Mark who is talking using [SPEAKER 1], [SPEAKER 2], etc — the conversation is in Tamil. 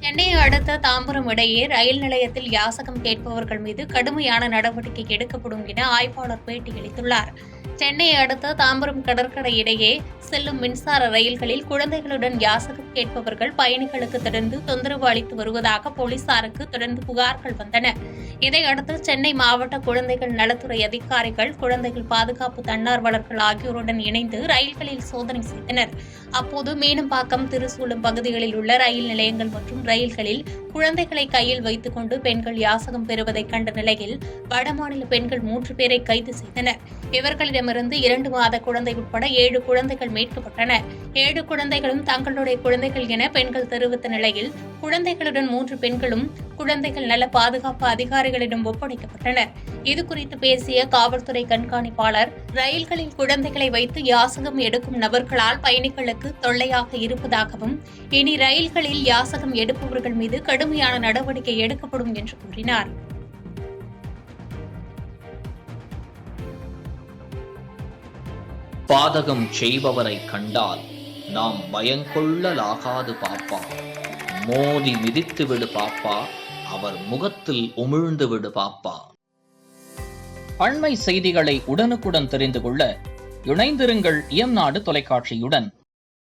[SPEAKER 1] சென்னையை அடுத்த தாம்பரம் இடையே ரயில் நிலையத்தில் யாசகம் கேட்பவர்கள் மீது கடுமையான நடவடிக்கை எடுக்கப்படும் என ஆய்வாளர் பேட்டியளித்துள்ளார். சென்னையை அடுத்த தாம்பரம் கடற்கரை இடையே செல்லும் மின்சார ரயில்களில் குழந்தைகளுடன் யாசகம் கேட்பவர்கள் பயணிகளுக்கு தொடர்ந்து தொந்தரவு அளித்து வருவதாக போலீசாருக்கு தொடர்ந்து புகார்கள் வந்தன. இதையடுத்து சென்னை மாவட்ட குழந்தைகள் நலத்துறை அதிகாரிகள், குழந்தைகள் பாதுகாப்பு தன்னார்வலர்கள் ஆகியோருடன் இணைந்து ரயில்களில் சோதனை செய்தனர். அப்போது மீனம்பாக்கம், திருசூலம் பகுதிகளில் உள்ள ரயில் நிலையங்கள் மற்றும் ரயில்களில் குழந்தைகளை கையில் வைத்துக் கொண்டு பெண்கள் யாசகம் பெறுவதை கண்ட நிலையில் வடமாநில பெண்கள் 3 பேரை கைது செய்தனர். இவர்களிடமிருந்து 2 மாத குழந்தை உட்பட 7 குழந்தைகள் மீட்கப்பட்டன. 7 குழந்தைகளும் தங்களுடைய குழந்தைகள் என பெண்கள் தெரிவித்த நிலையில் குழந்தைகளுடன் 3 பெண்களும் குழந்தைகள் நல பாதுகாப்பு அதிகாரிகளிடம் ஒப்படைக்கப்பட்டனர். இதுகுறித்து பேசிய காவல்துறை கண்காணிப்பாளர், ரயில்களில் குழந்தைகளை வைத்து யாசகம் எடுக்கும் நபர்களால் பயணிகளுக்கு தொல்லையாக இருப்பதாகவும், இனி ரயில்களில் யாசகம் எடுப்பவர்கள் மீது கடுமையான நடவடிக்கை எடுக்கப்படும் என்று கூறினார்.
[SPEAKER 2] பாதகம் செய்பவரை கண்டால் நாம் பயங்கொள்ளலாகாது பாப்பா. மோதி மிதித்து விடு பாப்பா, அவர் முகத்தில் உமிழ்ந்து விடு பாப்பா. அண்மை செய்திகளை உடனுக்குடன் தெரிந்து கொள்ள இணைந்திருங்கள் இயம்நாடு தொலைக்காட்சியுடன்.